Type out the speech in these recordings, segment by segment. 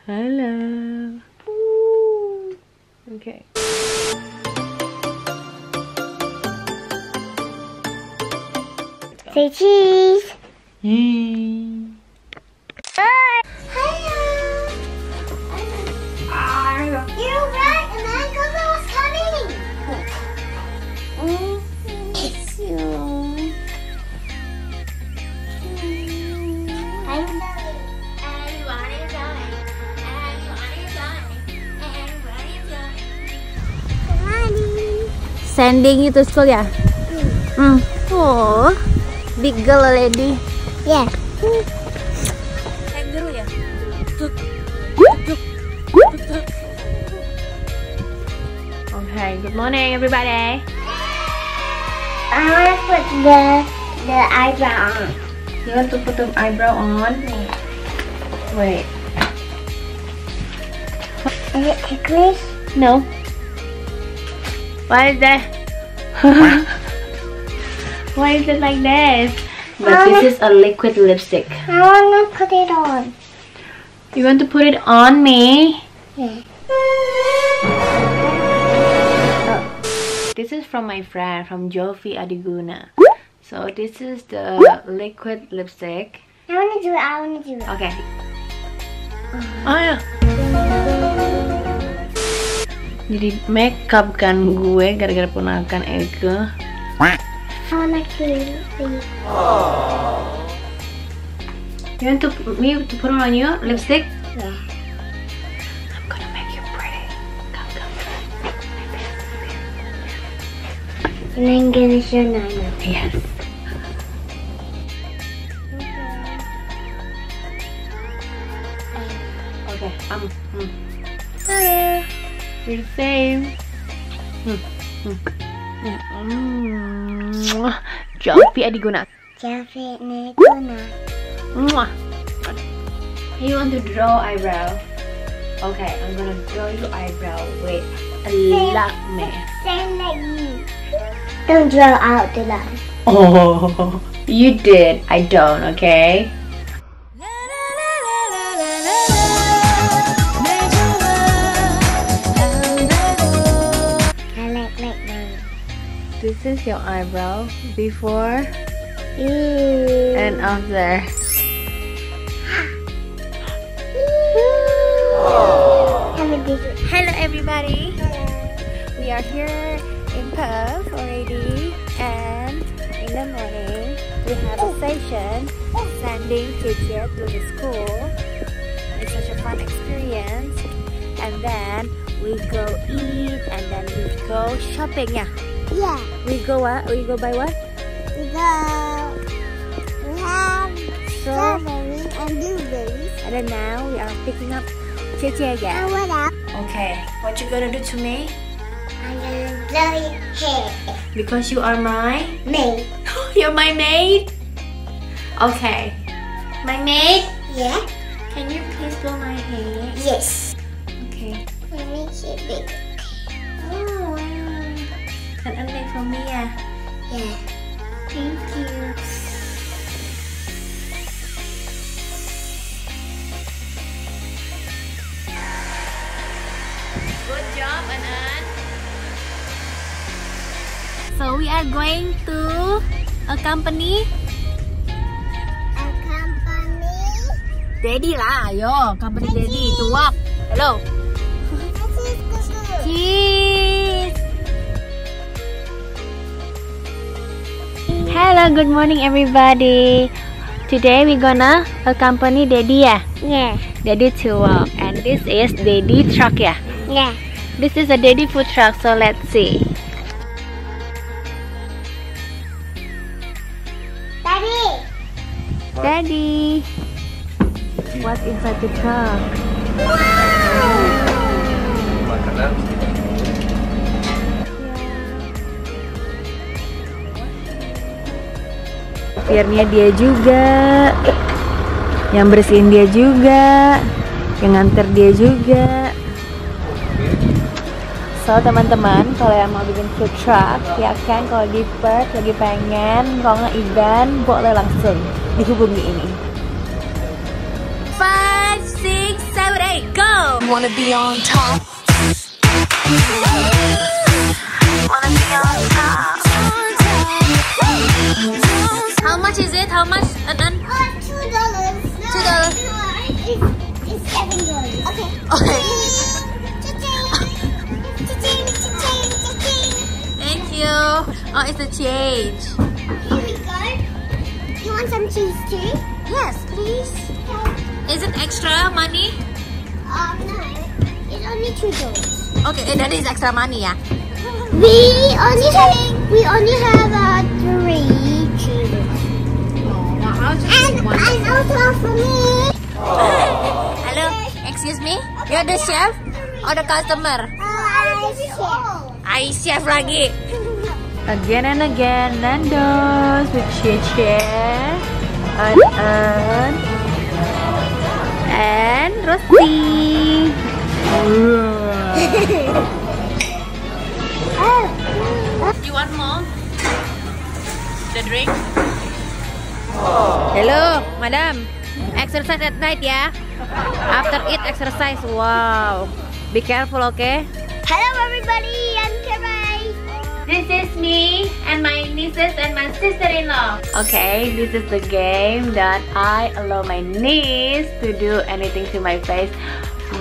Halo. Okay. Say cheese. You're right, and then Coco was coming. It's you. I'm sorry. Everyone is dying. Everyone is dying. Everyone is dying. Sending you to school ya? Oh, big girl lady. Yeah. Kangaroo ya? Okay, good morning everybody. I want to put the eyebrow on. You want to put the eyebrow on? Wait. Is it ticklish? No. Why is that? Why is it like this? But this is a liquid lipstick. I want to put it on. You want to put it on me? Yeah. This is from my friend, from Jovi Adiguna. So this is the liquid lipstick. I want to do it. I want to do it. Okay. Oh ya. Jadi makeup kan gue gara-gara ponakan eike. I want to clean it. You want to me to put on you lipstick? Yeah. I'm gonna make you pretty. Come. And I'm gonna show Nana. Yes. Okay. You're the same. Jovi Adiguna. Jaffet Neguna. You want to draw eyebrow? Okay, I'm gonna draw your eyebrow with a lock me. Same like you. Don't draw out the line. Oh, you did. I don't. Okay. I like mine. This is your eyebrow before Ew. and after. Hello everybody. We are here in Perth already, and in the morning we have a session sending kids to the school. It's such a fun experience, and then we go eat, and then we go shopping. Yeah. Yeah. We go what? We go buy what? We have strawberries and blueberries. And then now we are picking up Cece again. And what else? Okay. What you gonna do to me? I'm gonna blow your hair. Because you are my. Me. You're my maid. Okay. My maid. Yeah? Can you please blow my hair? Yes. Okay. Let me keep it. Oh, wow. An ấn for me à? Yeah. Thank you. Good job, An. So we are going to a company. A company. Daddy lah, ayo, company Daddy to walk. Hello. Cheese. Hello, good morning everybody. Today we gonna accompany Daddy ya? Yeah. Daddy to walk, and this is Daddy truck ya? Yeah. This is a Daddy food truck, so let's see. Daddy. Daddy, what's inside the truck? Makanan. Supirnya dia juga, yang bersihin dia juga, yang nganter dia juga. So teman-teman, kalau yang mau bikin food truck, ya kan, kalau di Perth lagi pengen, kalau nggak event, boleh langsung dihubungi ini. 5, 6, 7, 8, go! You wanna be on top? Wanna be on top? How much is it? How much? $2. $2. It's $7. Okay. Okay. Thank you. Oh, it's the change. Here we go. You want some cheese too? Yes, please. Is it extra money? No. It's only $2. Okay, that is extra money, yeah. We only have 3 cheeses. And also for me. Hello, excuse me. You're the chef or the customer? I chef lagi. Again and again, Nando's with Che, and Rosti. You want more? The drink? Hello, madam. Exercise at night, ya. After eat, exercise. Wow. Be careful, okay? Hello everybody, I'm Karai. This is me and my nieces and my sister-in-law. Okay, this is the game that I allow my niece to do anything to my face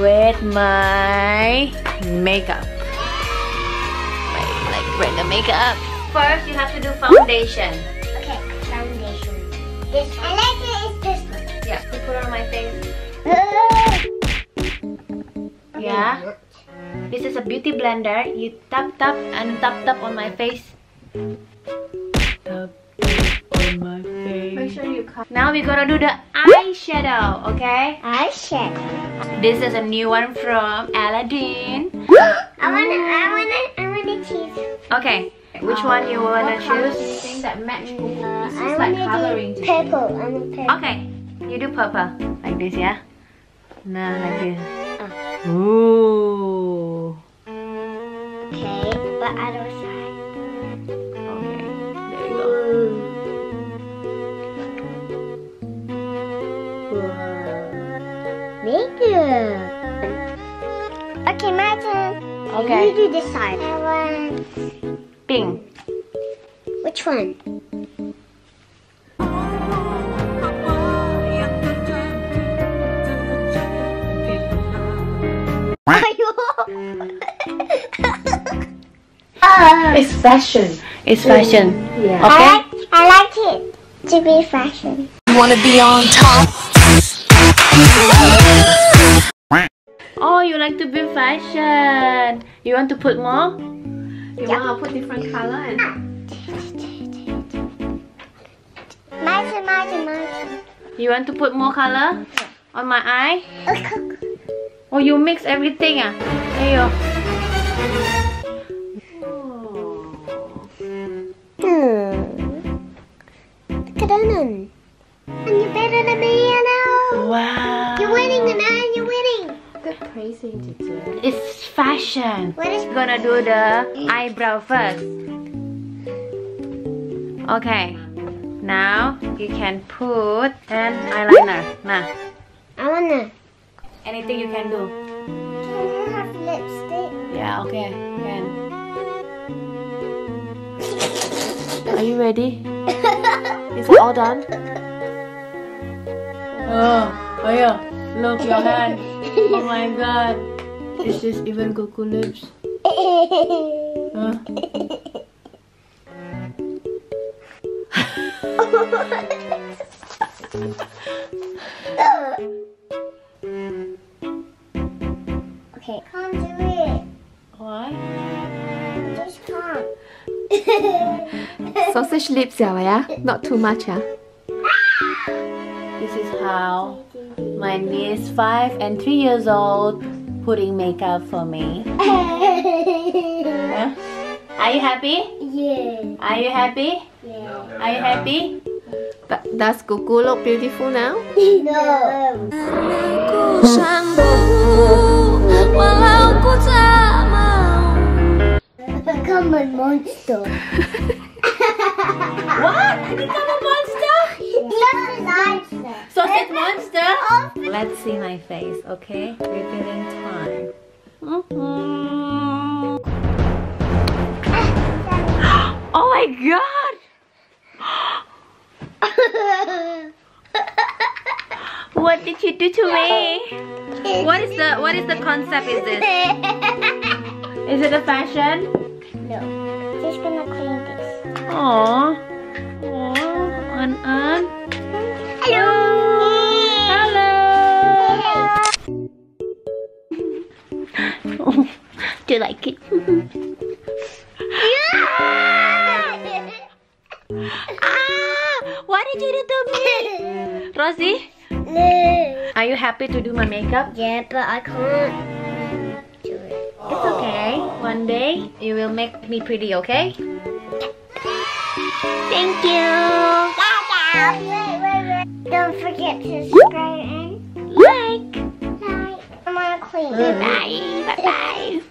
with my makeup. Like random makeup. First, you have to do foundation. Okay, foundation. This I like it is this one. Yeah, to put on my face. Yeah. This is a beauty blender. You tap and tap on my face. Tap on my face. Make sure you cut. Now we're gonna do the eyeshadow, okay? Eyeshadow. This is a new one from Aladdin. I wanna choose. Okay, which one you wanna choose? Anything that match both. This I is like wanna coloring do to purple. I want purple. Okay, you do purple like this, yeah. Nah, like this. Ooh. Okay, but other side. Okay, there you go. Makeup. Okay, my turn. Okay. You do this side. I want. Pink. Which one? It's fashion. It's fashion. Yeah. Okay. I like it to be fashion. You wanna be on top? Oh, you like to be fashion. You want to put more? You want to put different color and My turn. You want to put more color on my eye? Oh, you mix everything, ah? Ayo. And you're better than me, you know. Wow. You're winning, and you're winning. good praising to do. It's fashion. What is We're gonna do the eyebrow first. Okay. Now you can put an eyeliner. Nah. I wanna. Anything you can do. Can you have lipstick? Yeah, okay. Can. Are you ready? Is it all done? Oh yeah. Look your hand. Oh my god. Is this even cuckoo lips? Huh? Okay. Can't do it. Why? Just can't. Sausage lips, yeah? Not too much, yeah? This is how my niece 5 and 3 years old putting makeup for me. Huh? Are you happy? Yeah. Are you happy? Yeah. Are you happy? Does Cuckoo look beautiful now? No. Become a monster. What? I become a monster? Just a monster. Sausage monster? let's see my face, okay? Revealing time. Oh my god! What did you do to me? What is the concept is this? Is it a fashion? No. Just gonna clean this. Aww. An. Hello. Hello. Do you like it? What did you do to me? Rosie? No. Are you happy to do my makeup? Yeah, but I can't do it. It's okay. One day you will make me pretty, okay? Thank you. Wait. Don't forget to subscribe and Like. like. I'm gonna clean. Bye. Bye.